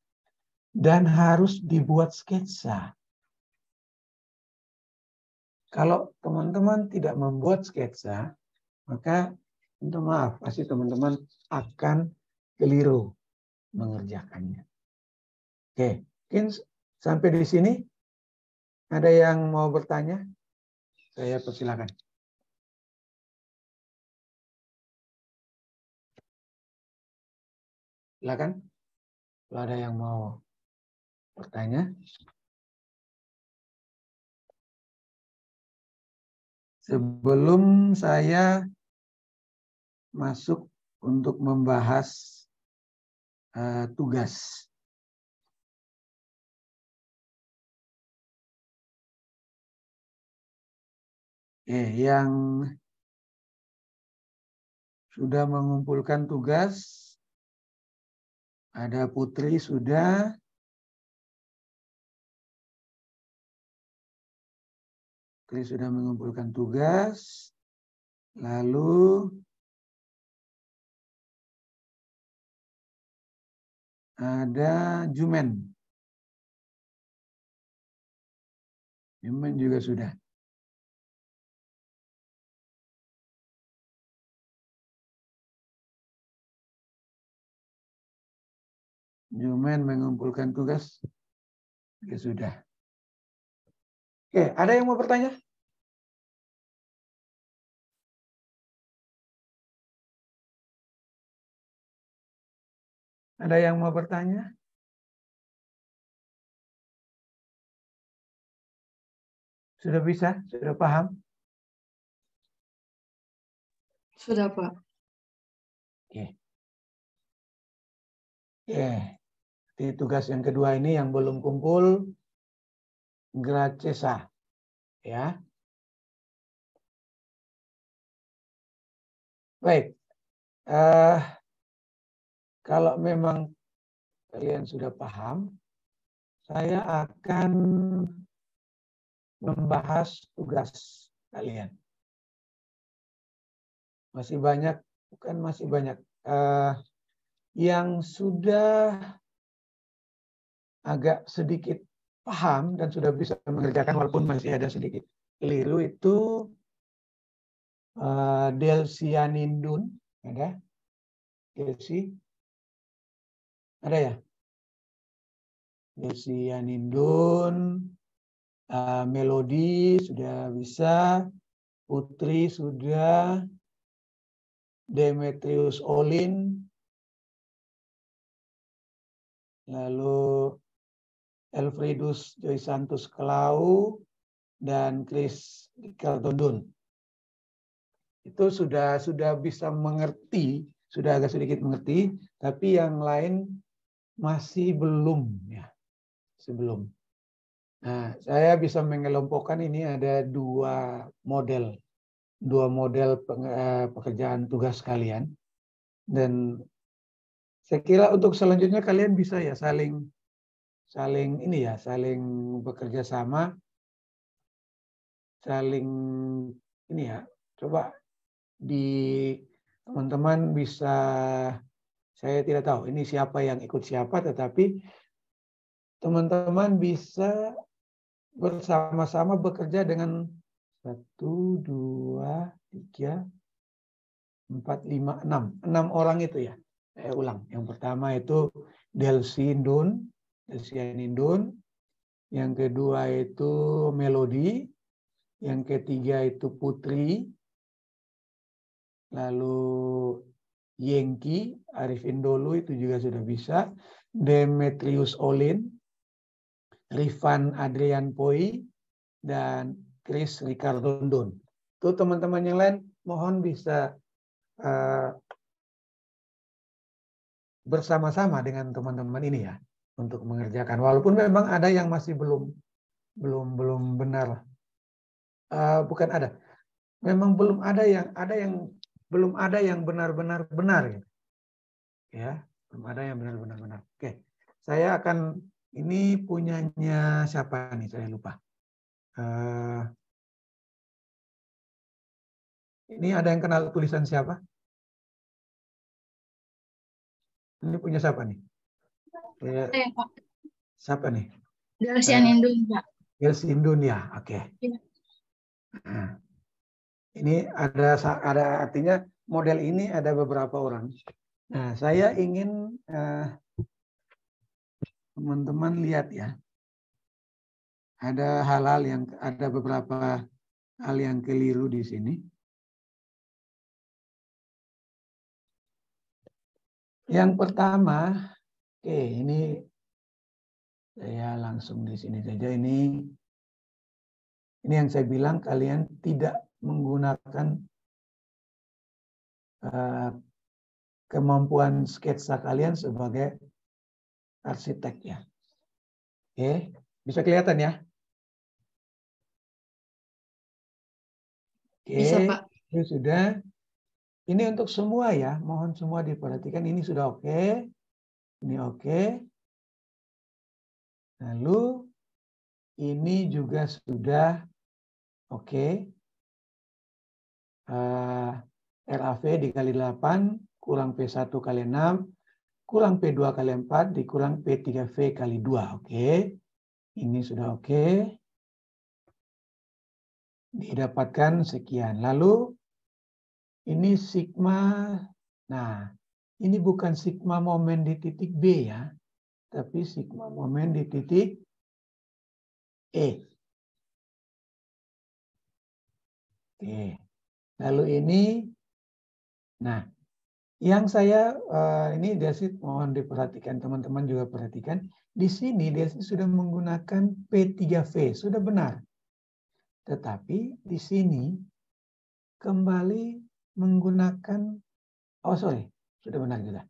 Dan harus dibuat sketsa. Kalau teman-teman tidak membuat sketsa, maka minta maaf, pasti teman-teman akan keliru mengerjakannya. Oke, mungkin sampai di sini. Ada yang mau bertanya? Saya persilakan. Silakan. Kalau ada yang mau bertanya. Sebelum saya masuk untuk membahas tugas. Yang sudah mengumpulkan tugas, ada Putri sudah. Putri sudah mengumpulkan tugas. Lalu ada Jumen. Jumen juga sudah. Jumen mengumpulkan tugas. Ya sudah. Oke, ada yang mau bertanya? Ada yang mau bertanya? Sudah bisa? Sudah paham? Sudah, Pak. Oke. Di tugas yang kedua ini yang belum kumpul, Gracesa. Ya. Baik. Kalau memang kalian sudah paham, saya akan membahas tugas kalian. Masih banyak, bukan masih banyak, yang sudah agak sedikit paham dan sudah bisa mengerjakan walaupun masih ada sedikit keliru itu Delsianindun, ada? Delsi? Ada ya? Delsianindun, Melodi sudah bisa, Putri sudah, Demetrius Olin, lalu Elfridus Joy Santos Kelau, dan Chris Ricardon. Itu sudah bisa mengerti, sudah agak sedikit mengerti, tapi yang lain masih belum ya, sebelum. Nah, saya bisa mengelompokkan ini ada dua model pekerjaan tugas kalian, dan saya kira untuk selanjutnya kalian bisa ya saling bekerja sama, saling ini ya, coba teman-teman bisa, saya tidak tahu ini siapa yang ikut siapa, tetapi teman-teman bisa bersama-sama bekerja dengan 1, 2, 3, 4, 5, 6 orang itu ya. Saya ulang. Yang pertama itu Delsi Indun, yang kedua itu Melody, yang ketiga itu Putri, lalu Yengki, Arifin Dolu itu juga sudah bisa, Demetrius Olin, Rifan Adrian Poi, dan Chris Ricardon. Itu teman-teman yang lain mohon bisa bersama-sama dengan teman-teman ini ya untuk mengerjakan. Walaupun memang ada yang masih belum benar, bukan ada, memang belum ada yang belum ada yang benar-benar benar gitu. Ya, belum ada yang benar-benar benar. Oke, saya akan, ini punyanya siapa nih, saya lupa. Ini ada yang kenal tulisan siapa? Ini punya siapa nih? Saya, Pak. Siapa nih? Delsi Indun, Pak. Delsi Indun ya, oke. Ya. Nah, ini ada artinya model ini ada beberapa orang. Nah, saya ingin teman-teman lihat ya. Ada beberapa hal yang keliru di sini. Yang pertama, oke, ini saya langsung di sini saja. Ini yang saya bilang, kalian tidak menggunakan kemampuan sketsa kalian sebagai arsitek ya. Oke, bisa kelihatan ya? Oke, Bisa, Pak. ini sudah. Ini untuk semua ya, mohon semua diperhatikan. Ini sudah oke, ini oke. Lalu ini juga sudah oke. RAV dikali 8 kurang P1 kali 6 kurang P2 kali 4 dikurang P3V kali 2. Oke, ini sudah oke. Didapatkan sekian. Lalu ini sigma. Nah, ini bukan sigma momen di titik B ya, tapi sigma momen di titik E. Oke. Lalu ini, nah, yang saya ini Delsi mohon diperhatikan, teman-teman juga perhatikan. Di sini Delsi sudah menggunakan P3V, sudah benar. Tetapi di sini kembali menggunakan, oh sorry, sudah benar juga.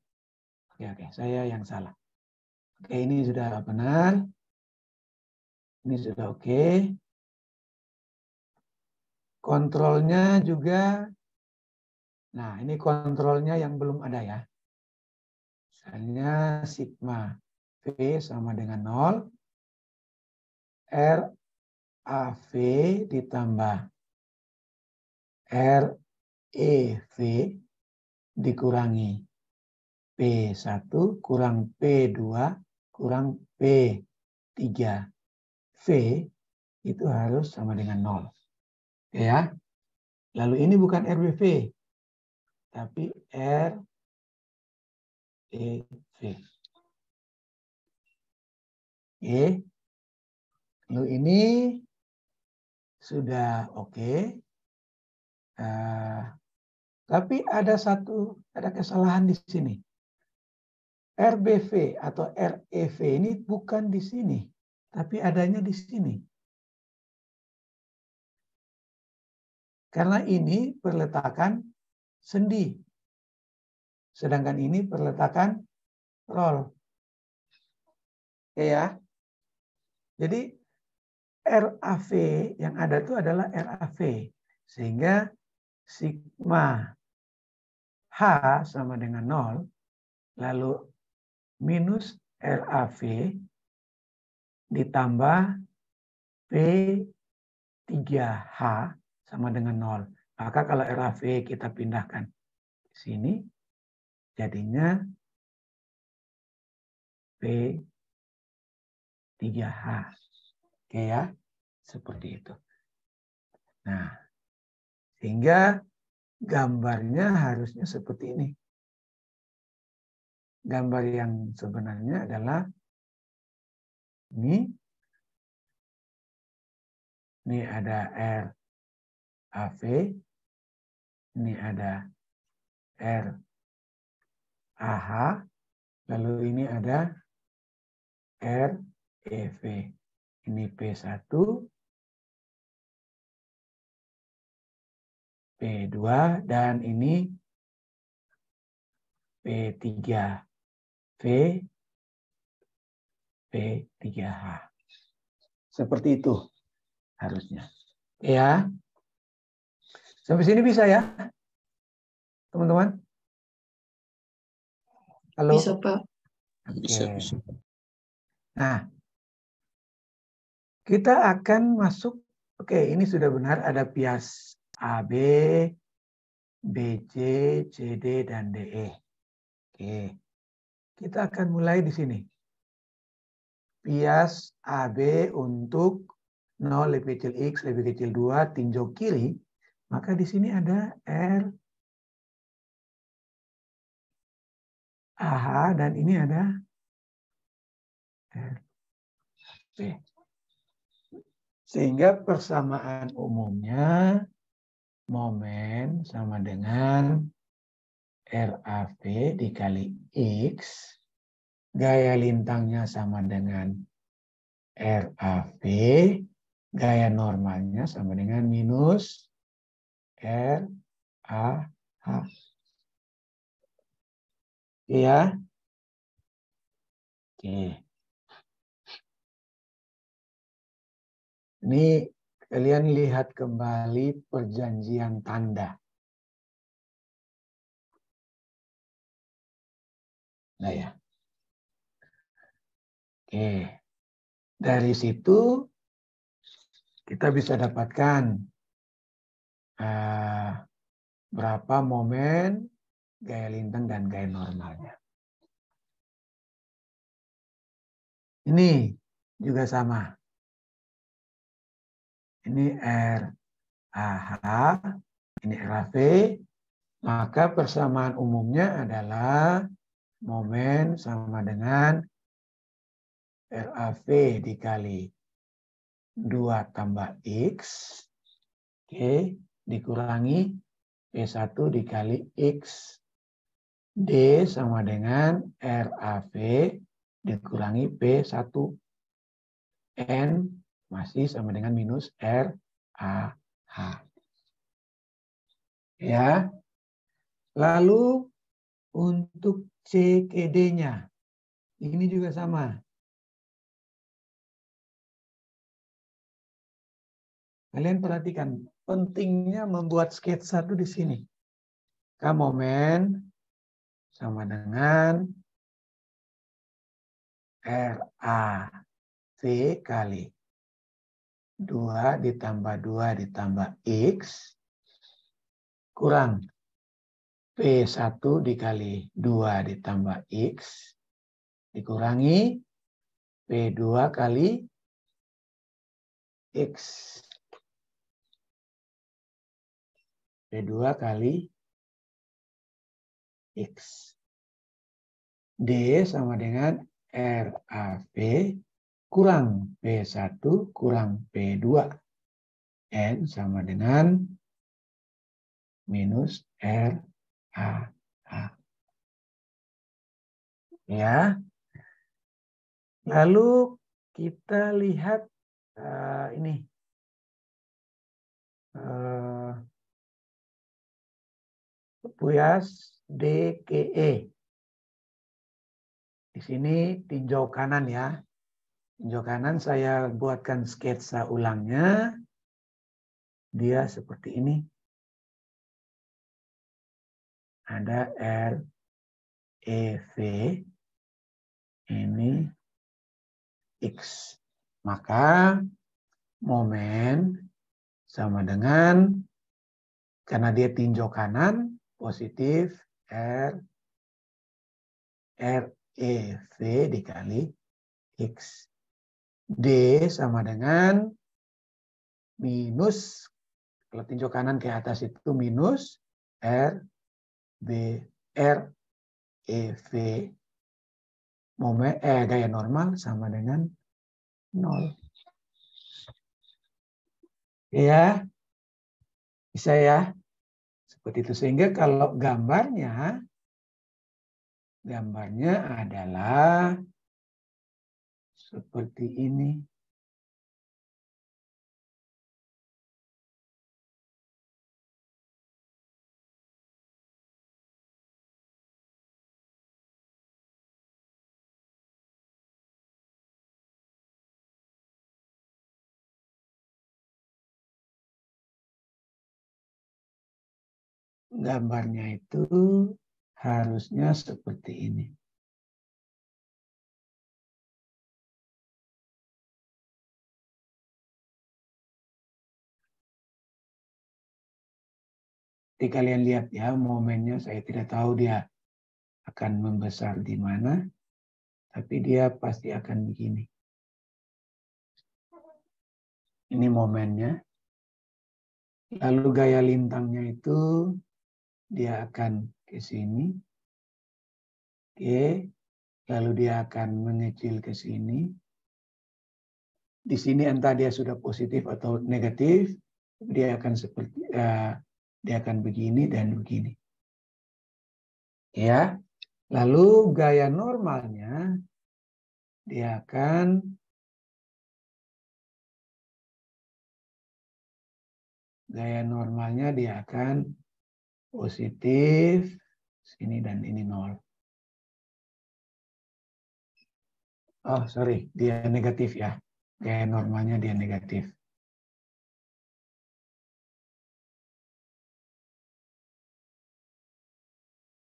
Oke, saya yang salah. Oke, ini sudah benar. Ini sudah oke. Kontrolnya juga, nah ini kontrolnya yang belum ada ya. Misalnya sigma V sama dengan 0. RAV ditambah REV dikurangi P1 kurang P2 kurang P3V itu harus sama dengan 0. Ya. Lalu ini bukan RWV, tapi REV. Oke. Lalu ini sudah oke. Tapi ada kesalahan di sini. RBV atau REV ini bukan di sini, tapi adanya di sini. Karena ini perletakan sendi. Sedangkan ini perletakan roll. Oke ya. Jadi RAV yang ada itu adalah RAV. Sehingga sigma H sama dengan 0. Lalu minus RAV ditambah P3H sama dengan 0. Maka kalau RAV kita pindahkan ke sini, jadinya P3H. Oke ya, seperti itu. Nah, sehingga gambarnya harusnya seperti ini. Gambar yang sebenarnya adalah ini ada RAV, ini ada RAH, lalu ini ada REV. Ini P1, P2, dan ini P3V, P3H. Seperti itu harusnya. Ya. Sampai sini bisa ya, teman-teman? Halo? Bisa, Pak. Oke. Nah, kita akan masuk. Oke, ini sudah benar. Ada bias AB, BC, CD, dan DE. Oke. Kita akan mulai di sini. Bias AB untuk 0 lebih kecil X lebih kecil 2 tinjau kiri. Maka di sini ada RAH dan ini ada RP. Sehingga persamaan umumnya momen sama dengan RAV dikali X, gaya lintangnya sama dengan RAV, gaya normalnya sama dengan minus RAH. Ya. Oke. Ini kalian lihat kembali perjanjian tanda. Nah ya. Oke. Dari situ kita bisa dapatkan berapa momen, gaya lintang, dan gaya normalnya. Ini juga sama. Ini RAH, ini RAV, maka persamaan umumnya adalah momen sama dengan RAV dikali 2 tambah X, oke, dikurangi P1 dikali X, D sama dengan RAV dikurangi P1, N masih sama dengan minus RAH. Ya. Lalu untuk CKD-nya, ini juga sama. Kalian perhatikan, pentingnya membuat sketsa itu di sini. K momen sama dengan RAV kali 2 ditambah 2 ditambah X kurang P1 dikali 2 ditambah X dikurangi P2 kali X. P2 kali X. D sama dengan RAV kurang P1 kurang P2. N sama dengan minus RAH. Ya. Lalu kita lihat ini. Puyas DKE. Di sini tinjau kanan ya. Tinjau kanan saya buatkan sketsa ulangnya. Dia seperti ini. Ada REV. Ini X. Maka momen sama dengan, karena dia tinjau kanan, positif REV dikali X. D sama dengan minus, kalau tinjau kanan ke atas itu minus REV momen gaya normal sama dengan 0. Ya, bisa ya. Seperti itu. Sehingga kalau gambarnya adalah seperti ini. Gambarnya itu harusnya seperti ini. Jadi kalian lihat ya, momennya saya tidak tahu dia akan membesar di mana, tapi dia pasti akan begini. Ini momennya. Lalu gaya lintangnya itu dia akan ke sini. Oke. Lalu dia akan mengecil ke sini. Di sini entah dia sudah positif atau negatif, dia akan seperti dia akan begini dan begini. Ya. Lalu gaya normalnya dia akan positif sini dan ini 0. Oh, sorry, dia negatif ya. Gaya normalnya dia negatif.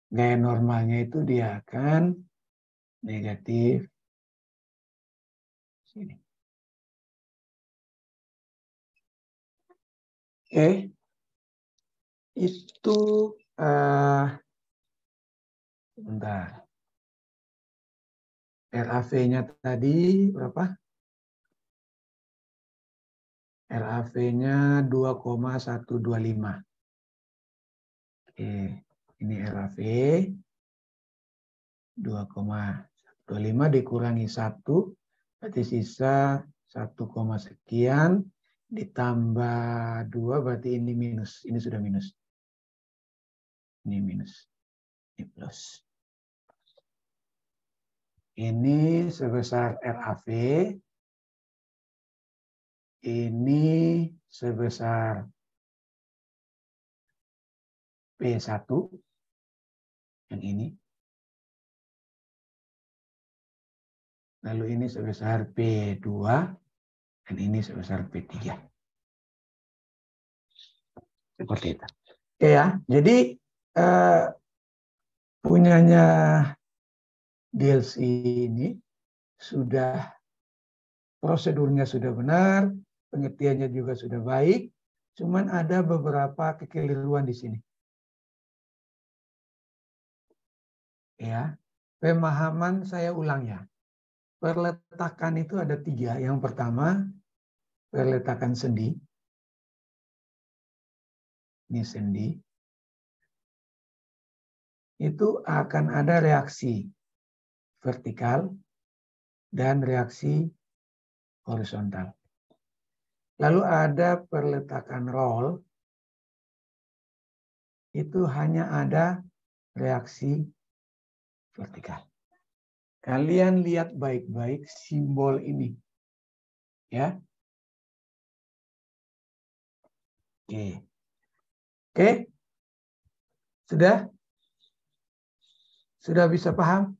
Gaya normalnya itu dia akan negatif sini. Oke. Itu sebentar. RAV-nya tadi berapa? RAV-nya 2,125. Oke, ini RAV 2,125 dikurangi 1, berarti sisa 1, sekian, ditambah 2, berarti ini minus. Ini sudah minus. Ini minus. Ini plus. Ini sebesar RAV. Ini sebesar P1. Yang ini. Lalu ini sebesar P2. Dan ini sebesar P3. Seperti itu. Oke ya, jadi punyanya DLC ini sudah, prosedurnya sudah benar, pengertiannya juga sudah baik, cuman ada beberapa kekeliruan di sini. Ya, pemahaman saya ulang ya. Perletakan itu ada 3. Yang pertama, perletakan sendi. Ini sendi. Itu akan ada reaksi vertikal dan reaksi horizontal. Lalu ada perletakan roll, itu hanya ada reaksi vertikal. Kalian lihat baik-baik simbol ini. Ya. Oke. Sudah? Sudah bisa paham?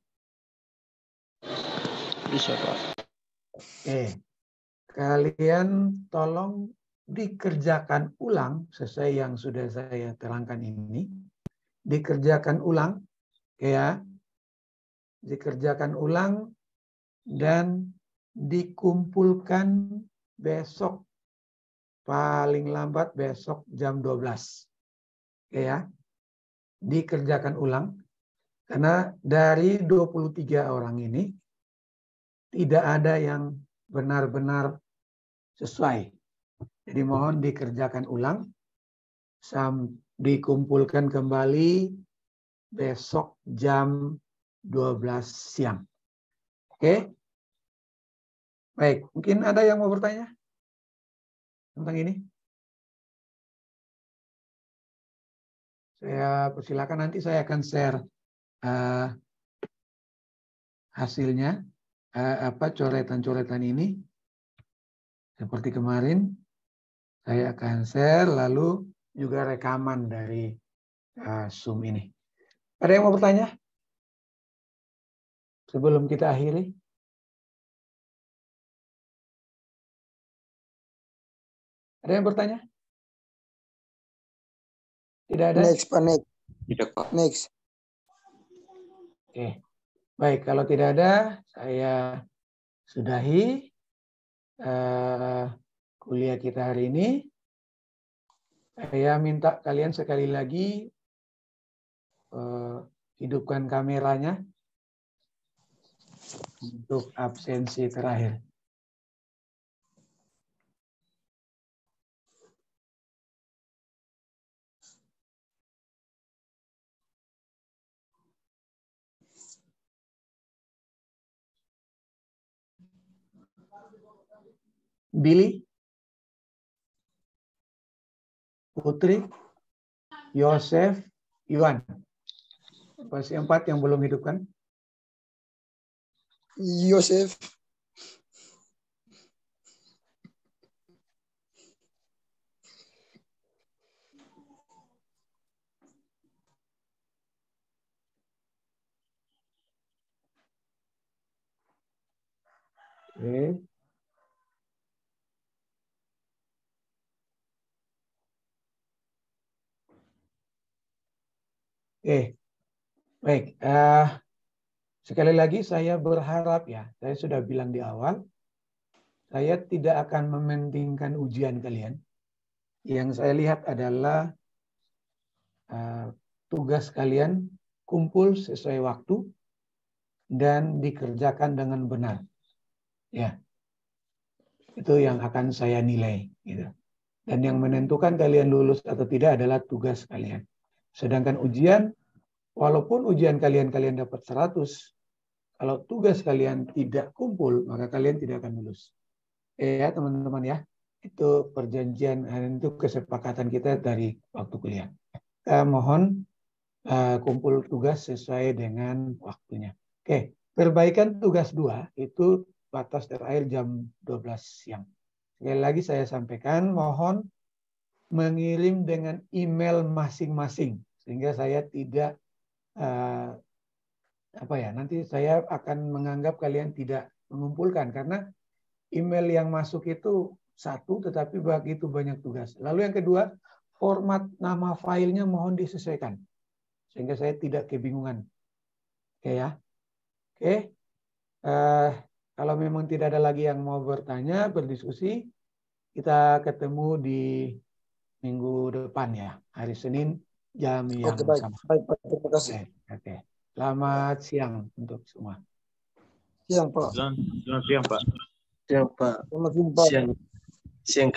Bisa, Pak. Oke. Kalian tolong dikerjakan ulang sesuai yang sudah saya terangkan ini. Dikerjakan ulang, ya. Dikerjakan ulang dan dikumpulkan besok, paling lambat besok jam 12. Ya. Dikerjakan ulang karena dari 23 orang ini tidak ada yang benar-benar sesuai. Jadi mohon dikerjakan ulang, dikumpulkan kembali besok jam 12 siang. Oke? Baik, mungkin ada yang mau bertanya tentang ini? Saya persilakan, nanti saya akan share hasilnya, coretan-coretan ini. Seperti kemarin, saya akan share lalu juga rekaman dari Zoom ini. Ada yang mau bertanya? Sebelum kita akhiri. Ada yang bertanya? Tidak ada? Next, Pak. Next. Tidak, Pak. Next. Oke. Baik, kalau tidak ada, saya sudahi kuliah kita hari ini. Saya minta kalian sekali lagi hidupkan kameranya untuk absensi terakhir. Billy, Putri, Yosef, Iwan. Pasti 4 yang belum hidupkan. Yosef. Oke. Oke, baik. Sekali lagi saya berharap ya, saya sudah bilang di awal, saya tidak akan mementingkan ujian kalian. Yang saya lihat adalah tugas kalian kumpul sesuai waktu dan dikerjakan dengan benar. Ya, itu yang akan saya nilai. Gitu. Dan yang menentukan kalian lulus atau tidak adalah tugas kalian. Sedangkan ujian, walaupun ujian kalian dapat 100, kalau tugas kalian tidak kumpul, maka kalian tidak akan lulus. Ya teman-teman ya, itu perjanjian, itu kesepakatan kita dari waktu kuliah. Mohon kumpul tugas sesuai dengan waktunya. Oke, perbaikan tugas 2 itu batas terakhir jam 12 siang. Sekali lagi saya sampaikan, mohon mengirim dengan email masing-masing sehingga saya tidak nanti saya akan menganggap kalian tidak mengumpulkan karena email yang masuk itu satu tetapi begitu banyak tugas. Lalu yang kedua, format nama filenya mohon disesuaikan sehingga saya tidak kebingungan. Oke ya. Oke. Kalau memang tidak ada lagi yang mau bertanya, berdiskusi, kita ketemu di minggu depan ya, hari Senin jam yang sama. Baik, Pak. Terima kasih. Oke. Selamat siang untuk semua. Siang, Pak. Selamat siang, Pak. Siang, Pak. Selamat siang, Pak. Siang